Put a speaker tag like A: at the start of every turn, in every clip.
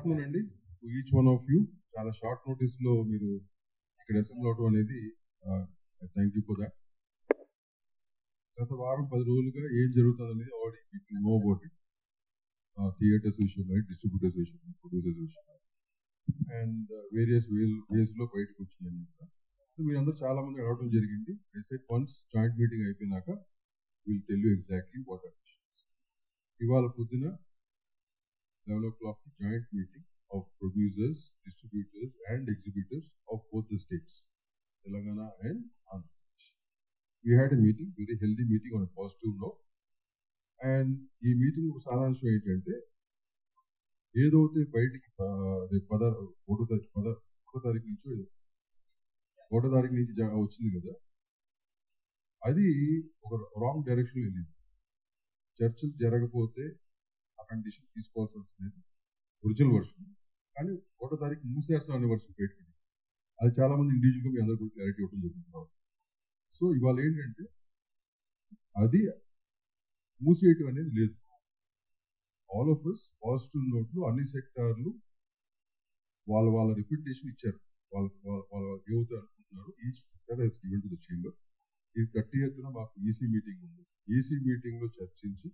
A: Afternoon అండి to each one of you. చాలా short నోటీస్లో మీరు ఇక్కడ అసెంబ్లీ అవడం అనేది థ్యాంక్ యూ ఫర్ దాట్. గత వారం 10 రోజులుగా ఏం జరుగుతుంది అనేది already people know about it. Theatres విషయం కానీ, డిస్ట్రిబ్యూటర్స్ విషయం, ప్రొడ్యూసర్స్ విషయం అండ్ వేరియస్ వేస్లో బయటకు వచ్చినాయి. సో మీరందరూ చాలా మంది అడగడం జరిగింది. I said once joint meeting అయిపోయినాక will tell you exactly what are issues. ఇవాళ పొద్దున 11 o'clock joint meeting of producers, distributors and exhibitors of both the states, Telangana and Andhra Pradesh. We had a meeting, very healthy meeting on a positive note. And ఈ meeting సారాంశం ఏంటంటే ఏదైతే బయటికి ఒకటో తారీఖు నుంచి వచ్చింది కదా, అది ఒక రాంగ్ డైరెక్షన్ వెళ్ళింది. చర్చలు జరగకపోతే ఆ కండిషన్ తీసుకోవాల్సి వస్తుంది ఒరిజినల్ వర్షన్, కానీ 1వ తారీఖు మూసేస్తాం అనే వర్షన్ పెట్టుకుని అది చాలా మంది ఇండివిజువల్గా మీ అందరూ కూడా క్లారిటీ ఇవ్వడం జరుగుతుంది. సో ఇవాళ ఏంటంటే అది మూసేయటం అనేది లేదు. ఆల్ ఆఫ్ అస్ పాజిటివ్ నోట్లు అన్ని సెక్టార్లు వాళ్ళ రిప్రజెంటేషన్ ఇచ్చారు. వాళ్ళ ఏవైతే అనుకుంటున్నారు each sector has given to the chamber. ఇది 30th మాకు ఈసీ మీటింగ్ ఉంది. ఈసీ మీటింగ్ లో చర్చించి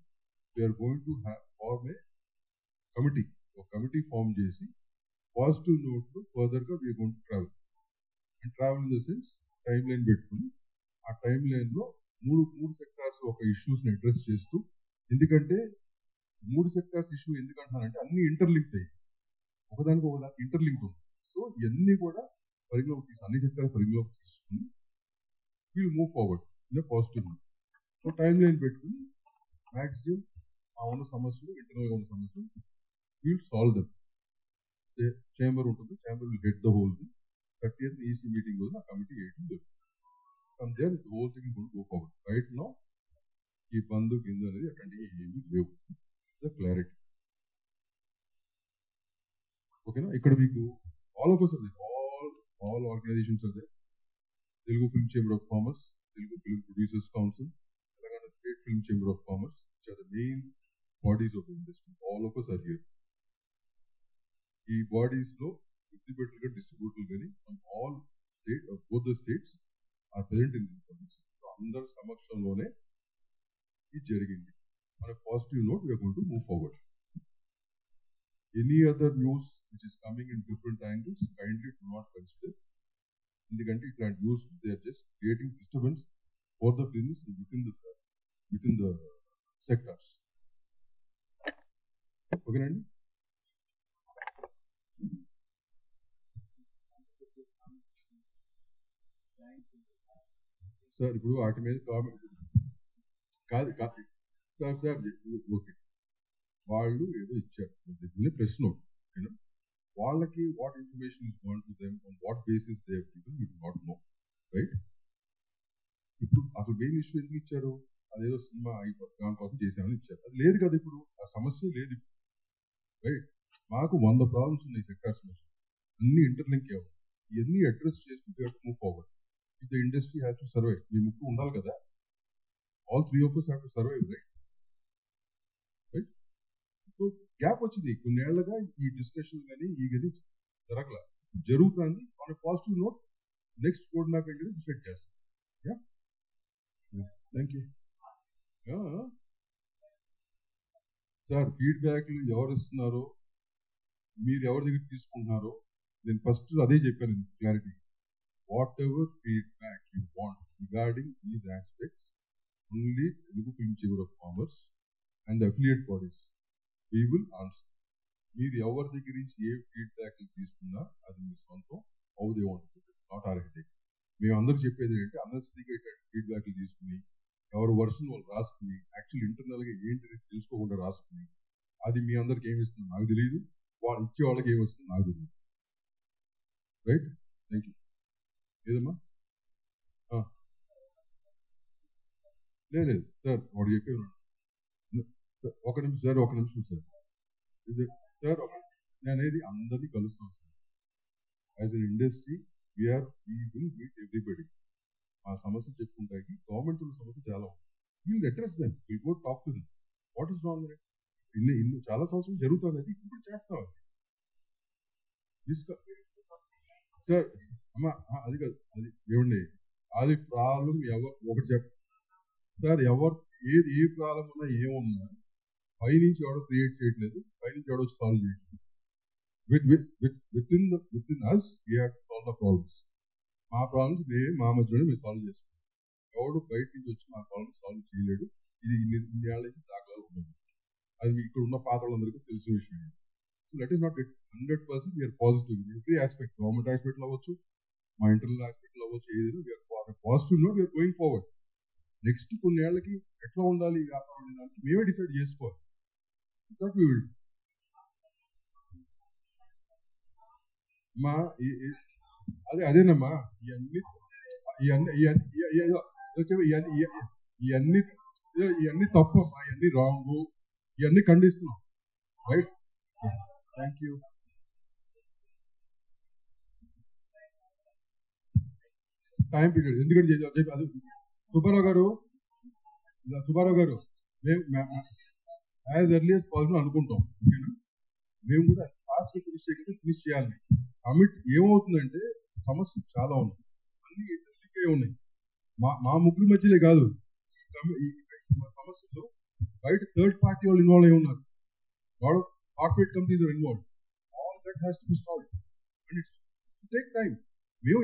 A: we're going to form a committee. ఒక కమిటీ ఫామ్ చేసి పాజిటివ్ నోట్లు ఫర్దర్గా we're going to travel. And travel in the sense timeline పెట్టుకుని ఆ టైం లైన్లో మూడు సెక్టార్స్ ఒక ఇష్యూస్ని అడ్రస్ చేస్తూ, ఎందుకంటే 3 సెక్టార్స్ ఇష్యూ ఎందుకంటున్నానంటే అన్ని ఇంటర్లింక్డ్ అయ్యి ఒకదానికి ఇంటర్లింక్డ్ ఉంది. సో ఇవన్నీ కూడా అన్ని సెక్టార్ పరిగణలోకి తీసుకుని we'll move forward in positive. So timeline పెట్టుకుని మ్యాక్సిమం ఆ ఉన్న సమస్యలు, ఇంటర్నల్గా ఉన్న సమస్యలు వీల్ సాల్వ్ దెమ్. చేంబర్ ఉంటుంది, chamber will get the whole thing. 30th EC meeting రోజు ఆ కమిటీ వేయడం జరుగుతుంది. From there the whole thing will go forward. Right now ఈ బంధు గింజు అనేది అట్లాంటివి ఏమీ లేవు. ద క్లారిటీ ఓకేనా. ఇక్కడ మీకు all of us all organisations are there. Telugu film chamber of commerce, Telugu film producers council, Telangana state film chamber of commerce, which are the main bodies of the industry. All of us are here. ఈ bodies లో exhibitor గా distributor గానీ from all state both the states are present in this bodies. అందరి సమక్షంలోనే ఇది జరిగింది. మన positive note we are going to move forward. Any other news which is coming in different angles kindly do not consider. ఎందుకంటే ఇట్లాంటి news they are just creating disturbance for the business within the sectors. ఓకేనండి. Sir ఇప్పుడు వాటి మీద comment కాదు sir okay, వాళ్ళు ఏదో ఇచ్చారు ప్రశ్న, వాళ్ళకి what information is gone to them on what basis they have given you do not know, right. ఇప్పుడు అసలు మెయిన్ ఇష్యూ ఎందుకు ఇచ్చారు? అదేదో సినిమా దాని కోసం చేసామని ఇచ్చారు. అది లేదు కదా, ఇప్పుడు ఆ సమస్య లేదు, రైట్. మాకు 100 ప్రాబ్లమ్స్ ఉన్నాయి సెక్టార్స్ మీద, అన్ని ఇంటర్లింక్ అవ్వాలి. ఇవన్నీ అడ్రస్ చేస్తూ we have to move forward. If the industry have to survive, మీ ముక్కు ఉండాలి కదా, all 3 of us have to survive, right. So gap వచ్చింది కొన్నేళ్లుగా, ఈ డిస్కషన్ కానీ ఈ గది జరగల, జరుగుతుంది. On a positive note next road map ఏంటంటే డిసైడ్ చేస్తాం. Thank you sir. ఫీడ్బ్యాక్లు ఎవరు ఇస్తున్నారో, మీరు ఎవరి దగ్గర తీసుకుంటున్నారో, నేను ఫస్ట్ అదే చెప్పాను clarity. What ever feedback you want regarding these aspects, only Telugu film chamber of commerce and the affiliate bodies we will answer. మీరు ఎవరి దగ్గర నుంచి ఏ ఫీడ్బ్యాక్ తీసుకున్నా అది మీ సొంతం. How they want to, not are headache. మేము అందరూ చెప్పేది ఏంటంటే అన్నెసరీగా ఫీడ్బ్యాక్లు తీసుకుని ఎవరు వర్షన్ వాళ్ళు రాసుకుని యాక్చువల్ ఇంటర్నల్గా ఏంటి తెలుసుకోకుండా రాసుకుని అది మీ అందరికి ఏమి ఇస్తుందో నాకు తెలియదు, వాళ్ళు ఇచ్చే వాళ్ళకి ఏమి వస్తుందో నాకు తెలియదు, రైట్. Thank you. ఏదమ్మా లేదు సార్, వాడు చెప్పే ఒక నిమిషం సార్, ఇది సార్ నేను అనేది అందరినీ కలుస్తాం sir. As an industry we will meet everybody. ఆ సమస్య చెప్పుకుంటాకి గవర్నమెంట్ ఉన్న సమస్య చాలా ఉంది. Will address them, will go talk to them. What is wrong? ఇల్లు చాలా సంవత్సరం జరుగుతుంది, అది ఇప్పుడు చేస్తాం. సార్ అమ్మా అది కాదు, అది ఏమండి, అది ప్రాబ్లం ఒకటి సార్ ఎవరు ఏ ప్రాబ్లం ఉన్నా ఏమున్నా పైనుంచి ఎవడో క్రియేట్ చేయట్లేదు, పైనుంచి ఎవడో సాల్వ్ చేయట్లేదు. Within us we have to solve the problems. మా ప్రాబ్లమ్స్ మా మధ్యలోనే మేము సాల్వ్ చేసుకుంటాం. ఎవడు బయట నుంచి వచ్చి మా ప్రాబ్లమ్స్ సాల్వ్ చేయలేడు. ఇది ఇన్ని ఏళ్ళ నుంచి దాఖలాలు ఉండదు. అది ఇక్కడ ఉన్న పాత వాళ్ళందరికీ తెలిసిన విషయం. So that is not 100% we are positive in every aspect. Government ఆస్పెక్ట్లో అవ్వచ్చు, మా ఇంటర్నల్ ఆస్పెక్ట్లో అవ్వచ్చు, ఏదైనా positive note we are going forward. Next కొన్ని ఏళ్ళకి ఎట్లా ఉండాలి ఈ వ్యాపారం అనే దానికి మేమే డిసైడ్ చేసుకోవాలి. That we will. మా అదేనమ్మా, ఇవన్నీ తప్పు అమ్మా, ఇవన్నీ రాంగు, ఇవన్నీ ఖండిస్తున్నాం. Right, thank you. Time period ఎందుకంటే అది సుబ్బారావు గారు మేము యాజ్ ఎర్లీ యాజ్ పాసిబుల్ అనుకుంటాం. ఓకేనా, మేము కూడా ఫాస్ట్గా ఫినిష్ చేయాలి. కమిట్ ఏమవుతుందంటే సమస్యలు చాలా ఉన్నాయి, అన్ని ఎదురుకే ఉన్నాయి. మా ముగ్గురు మధ్యలే కాదు ఈ సమస్యలు, బయట థర్డ్ పార్టీ వాళ్ళు ఇన్వాల్వ్ అయి ఉన్నారు. వాళ్ళు corporate companies are involve. All that has to be solved and it's take time. మేము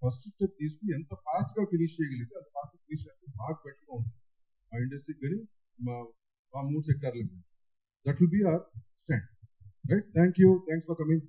A: ఫస్ట్ స్టెప్ తీసుకుని ఎంత ఫాస్ట్ గా ఫినిష్ చేయగలిగితే అంత ఫాస్ట్ ఫినిష్ చేస్తే బాగా బెటర్గా ఉంటుంది మా ఇండస్ట్రీకి కానీ మా మూడు సెక్టార్లకు. That will be our stand. Right, thank you, thanks for coming.